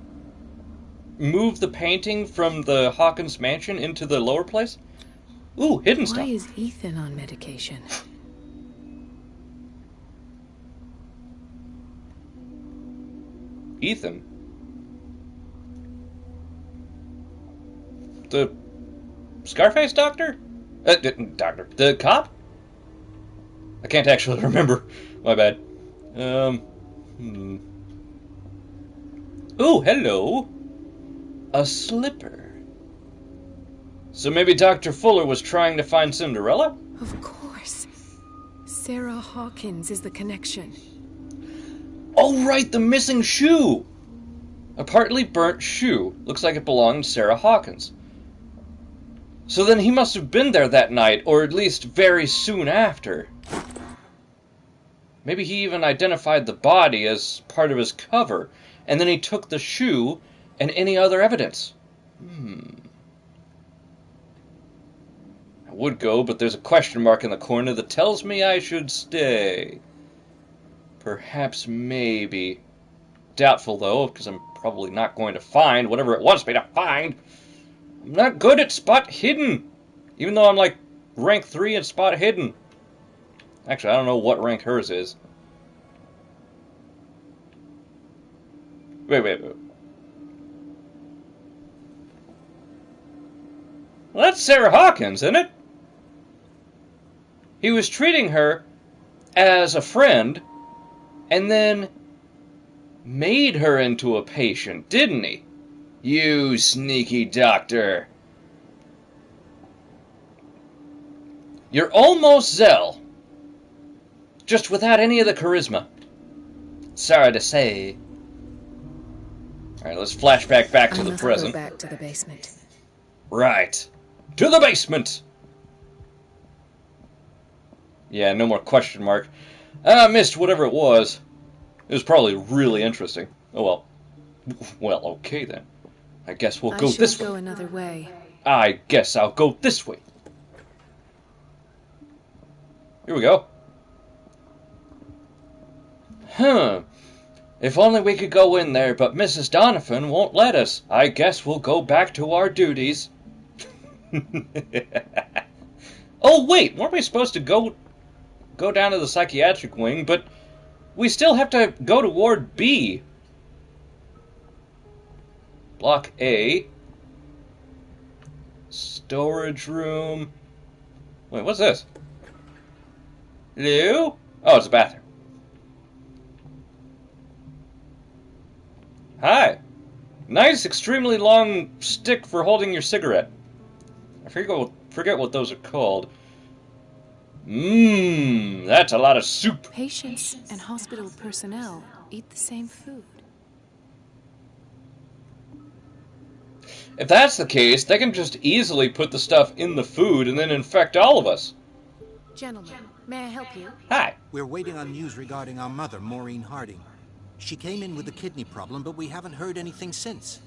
moved the painting from the Hawkins mansion into the lower place? Ooh, hidden stuff. Why is Ethan on medication? Ethan? The Scarface doctor? Doctor. The cop? I can't actually remember. My bad. Ooh, hello. A slipper. So maybe Dr. Fuller was trying to find Cinderella? Of course. Sarah Hawkins is the connection. Oh, right, the missing shoe! A partly burnt shoe. Looks like it belonged to Sarah Hawkins. So then he must have been there that night, or at least very soon after. Maybe he even identified the body as part of his cover, and then he took the shoe and any other evidence. I would go, but there's a question mark in the corner that tells me I should stay. Perhaps, maybe. Doubtful, though, because I'm probably not going to find whatever it wants me to find. I'm not good at spot hidden, even though I'm like rank 3 in spot hidden. Actually, I don't know what rank hers is. Wait. Well, that's Sarah Hawkins, isn't it? He was treating her as a friend, and then made her into a patient, didn't he? You sneaky doctor. You're almost Zell. Just without any of the charisma. Sorry to say. Alright, let's flashback back to the present. Go back to the basement. Right. To the basement! Yeah, no more question mark. I missed whatever it was. It was probably really interesting. Oh well. Well, okay then. I guess we'll go this way. I shall go another way. I guess I'll go this way. Here we go. If only we could go in there, but Mrs. Donovan won't let us. I guess we'll go back to our duties. Oh, wait, weren't we supposed to go down to the psychiatric wing, but we still have to go to Ward B. Block A. Storage room. Wait, what's this? Hello? Oh, it's a bathroom. Hi. Nice, extremely long stick for holding your cigarette. I forget what those are called. That's a lot of soup. Patients and hospital personnel eat the same food. If that's the case, they can just easily put the stuff in the food and then infect all of us. Gentlemen, may I help you? Hi. We're waiting on news regarding our mother, Maureen Harding. She came in with a kidney problem, but we haven't heard anything since.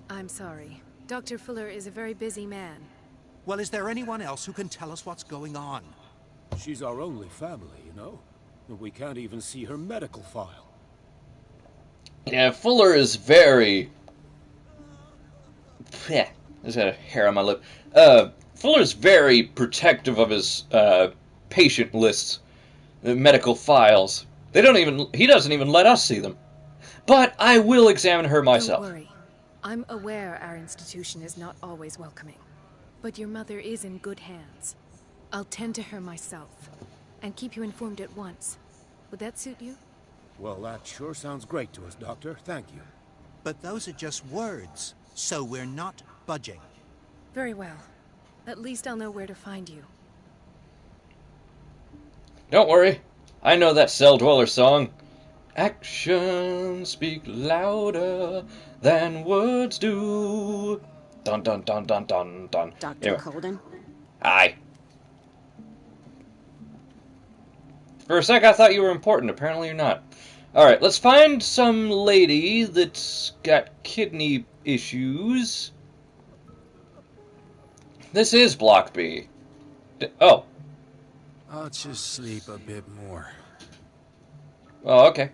I'm sorry. Dr. Fuller is a very busy man. Well, is there anyone else who can tell us what's going on? She's our only family, you know? And we can't even see her medical file. Yeah, Fuller is very... There's a hair on my lip. Fuller's very protective of his patient lists, the medical files. He doesn't even let us see them. But I will examine her myself. Don't worry. I'm aware our institution is not always welcoming. But your mother is in good hands. I'll tend to her myself, and keep you informed at once. Would that suit you? Well, that sure sounds great to us, Doctor. Thank you. But those are just words, so we're not budging. Very well. At least I'll know where to find you. Don't worry. I know that Cell Dweller song. Actions speak louder than words do. Dun dun dun dun dun dun. Dr. Anyway. Colden? Hi. For a sec, I thought you were important. Apparently, you're not. Alright, let's find some lady that's got kidney issues. This is Block B. Oh. I'll just sleep a bit more. Oh, okay.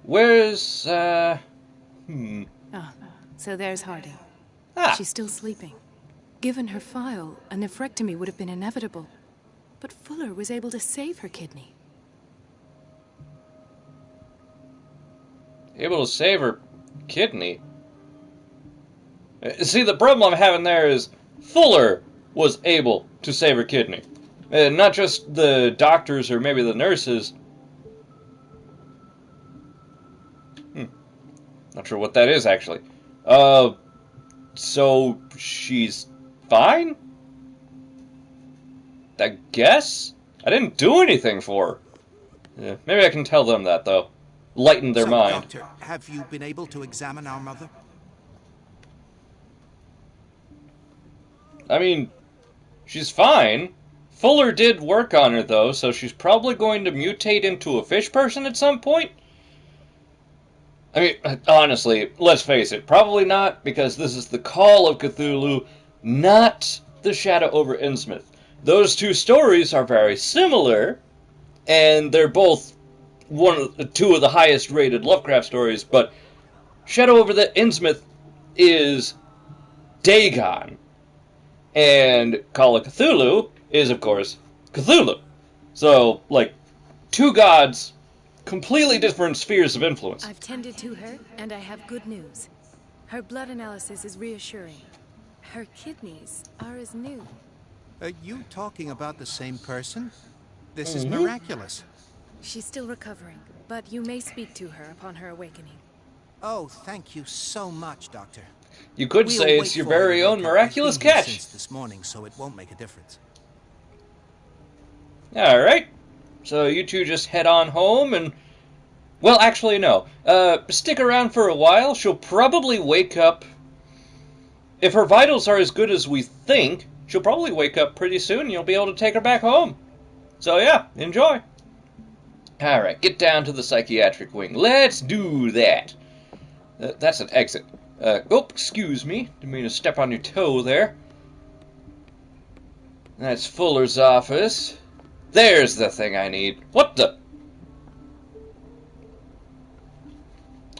Where's, Oh, so there's Harding. Ah. She's still sleeping. Given her file, a nephrectomy would have been inevitable. But Fuller was able to save her kidney. Able to save her kidney? See, the problem I'm having there is Fuller was able to save her kidney. Not just the doctors or maybe the nurses. Not sure what that is, actually. So she's fine? I guess? I didn't do anything for her. Yeah, maybe I can tell them that, though. Lighten their mind. Doctor, have you been able to examine our mother? I mean, she's fine. Fuller did work on her, though, so she's probably going to mutate into a fish person at some point? I mean, honestly, let's face it, probably not, because this is the Call of Cthulhu, not the Shadow over Innsmouth. Those two stories are very similar, and they're both two of the highest rated Lovecraft stories, but Shadow over the Innsmouth is Dagon, and Call of Cthulhu is, of course, Cthulhu. So, like, two gods, completely different spheres of influence. I've tended to her, and I have good news. Her blood analysis is reassuring. Her kidneys are as new. Are you talking about the same person? This is miraculous. She's still recovering, but you may speak to her upon her awakening. Oh, thank you so much, Doctor. You could say it's your very own miraculous catch. Since this morning, so it won't make a difference. Alright. So you two just head on home and... Well, actually, no. Stick around for a while. She'll probably wake up... If her vitals are as good as we think, she'll probably wake up pretty soon and you'll be able to take her back home. So yeah, enjoy. Alright, get down to the psychiatric wing. Let's do that. That's an exit. Oh, excuse me. Didn't mean to step on your toe there. That's Fuller's office. There's the thing I need. What the...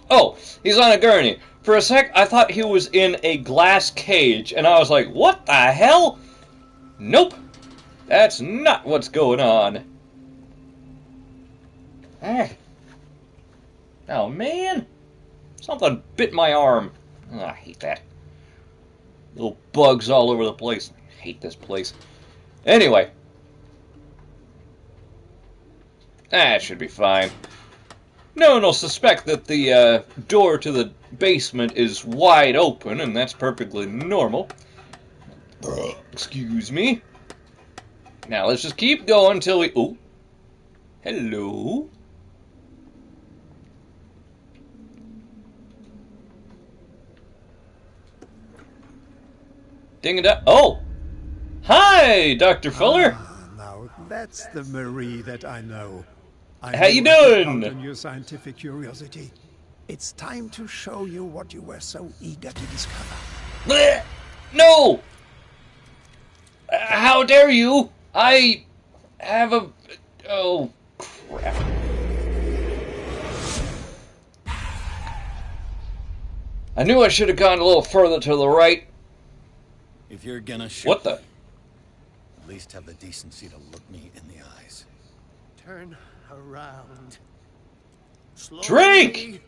Oh, he's on a gurney. For a sec, I thought he was in a glass cage, and I was like, what the hell? Nope. That's not what's going on. Oh, man. Something bit my arm. Oh, I hate that. Little bugs all over the place. I hate this place. Anyway. That should be fine. No one will suspect that the door to the basement is wide open, and that's perfectly normal. Excuse me. Now, let's just keep going till we... Oh. Hello. Ding-a-da... Oh! Hi, Dr. Fuller! Now, that's the Marie that I know. How you doing? On your scientific curiosity. It's time to show you what you were so eager to discover. Blech! No! How dare you? I have a... Oh, crap. I knew I should have gone a little further to the right. If you're gonna shoot... What the? At least have the decency to look me in the eyes. Turn around. Slowly. Drink!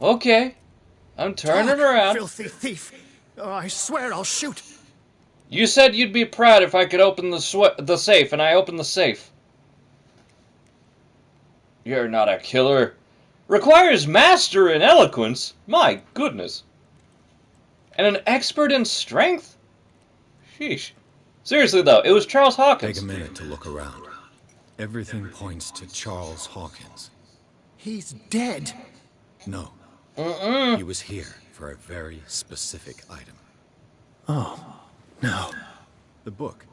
Okay. I'm turning around. Filthy thief. Oh, I swear I'll shoot. You said you'd be proud if I could open the safe, and I opened the safe. You're not a killer. Requires master in eloquence. My goodness. And an expert in strength? Sheesh. Seriously, though, it was Charles Hawkins. Take a minute to look around. Everything points to Charles Hawkins. He's dead. No, He was here for a very specific item. Oh, no. The book.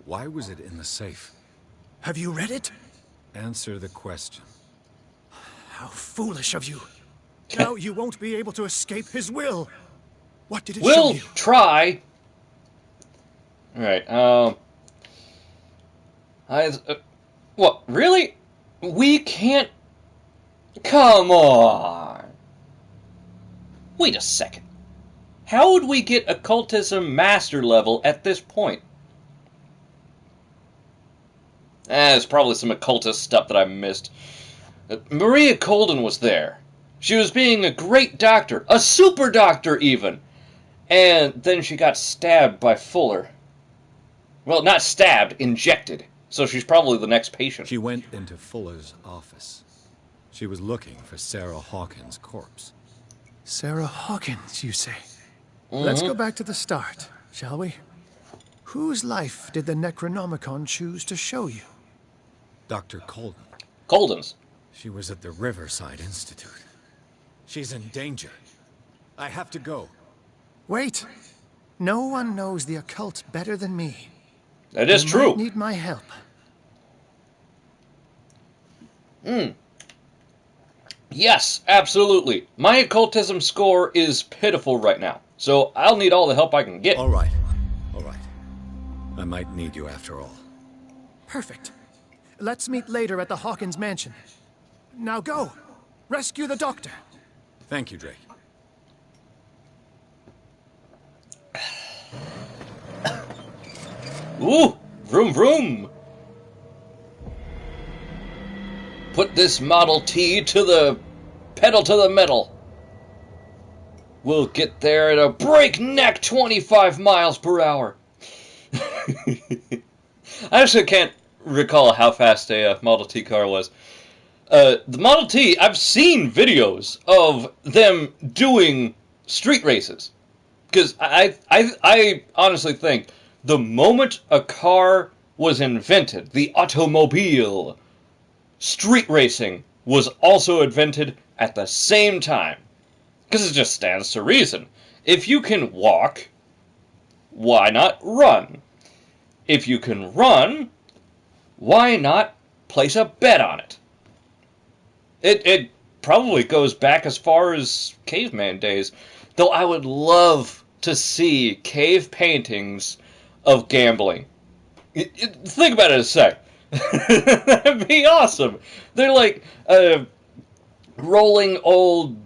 Why was it in the safe? Have you read it? Answer the question. How foolish of you. Now you won't be able to escape his will. What did it show We'll you? try. Alright, what, really? We can't... Come on! Wait a second. How would we get occultism master level at this point? There's probably some occultist stuff that I missed. Maria Colden was there. She was being a great doctor, a super doctor even. And then she got stabbed by Fuller. Well, not stabbed, injected. So she's probably the next patient. She went into Fuller's office. She was looking for Sarah Hawkins' corpse. Sarah Hawkins, you say? Let's go back to the start, shall we? Whose life did the Necronomicon choose to show you? Dr. Colden. Colden's. She was at the Riverside Institute. She's in danger. I have to go. Wait. No one knows the occult better than me. That is true. You might need my help. Yes, absolutely. My occultism score is pitiful right now, so I'll need all the help I can get. All right. All right. I might need you after all. Perfect. Let's meet later at the Hawkins mansion. Now go. Rescue the doctor. Thank you, Drake. Ooh, vroom vroom. Put this Model T to the pedal to the metal. We'll get there at a breakneck 25 miles per hour. I actually can't recall how fast a Model T car was. The Model T, I've seen videos of them doing street races. Because I honestly think the moment a car was invented, the automobile, street racing was also invented at the same time. Because it just stands to reason. If you can walk, why not run? If you can run, why not place a bet on it? It probably goes back as far as caveman days. Though I would love to see cave paintings of gambling. Think about it a sec. That'd be awesome. They're like rolling old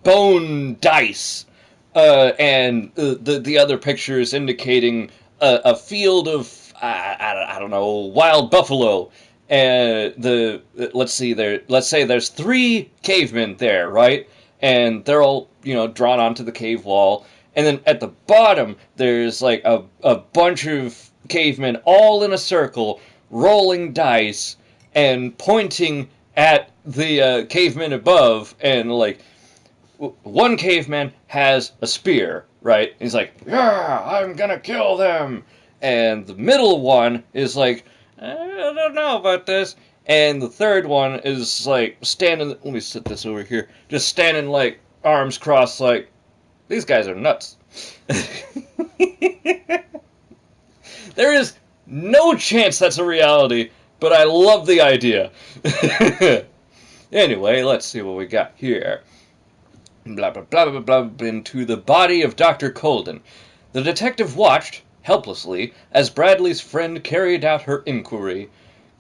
bone dice, and the other pictures indicating a field of I don't know, wild buffalo. Let's say there's 3 cavemen there, right? And they're all, drawn onto the cave wall. And then at the bottom, there's like a bunch of cavemen all in a circle, rolling dice and pointing at the cavemen above. And like, one caveman has a spear, right? He's like, yeah, I'm gonna kill them. And the middle one is like, I don't know about this. And the third one is like standing, let me sit this over here, just standing like arms crossed like, these guys are nuts. There is no chance that's a reality, but I love the idea. Anyway, let's see what we got here. Blah, blah, blah, blah, blah, into the body of Dr. Colden. The detective watched, helplessly, as Bradley's friend carried out her inquiry.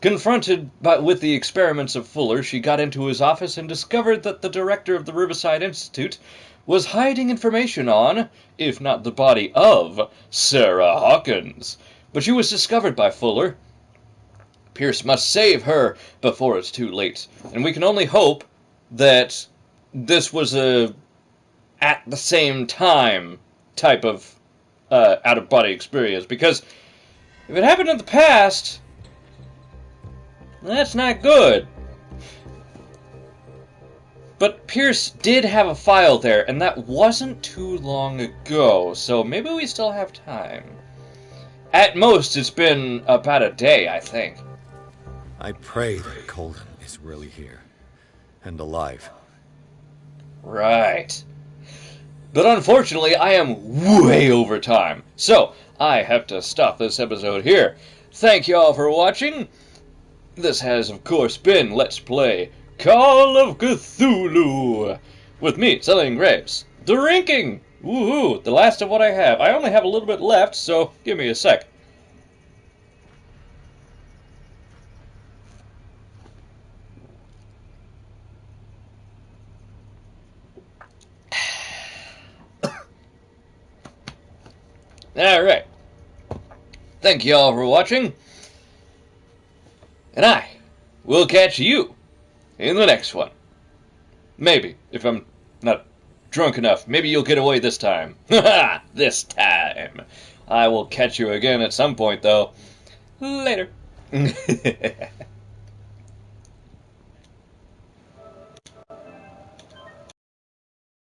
Confronted with the experiments of Fuller, she got into his office and discovered that the director of the Riverside Institute was hiding information on, if not the body of, Sarah Hawkins. But she was discovered by Fuller. Pierce must save her before it's too late, and we can only hope that this was a at the same time type of out-of-body experience, because if it happened in the past, that's not good. But Pierce did have a file there, and that wasn't too long ago, so maybe we still have time. At most, it's been about a day, I think. I pray that Colden is really here, and alive. Right. But unfortunately, I am way over time. So, I have to stop this episode here. Thank you all for watching. This has, of course, been Let's Play Call of Cthulhu. With me, XelionGraves. Drinking! Woohoo! The last of what I have. I only have a little bit left, so give me a sec. Alright. Thank you all for watching. And I will catch you in the next one. Maybe, if I'm not drunk enough. Maybe you'll get away this time. Haha! This time. I will catch you again at some point, though. Later.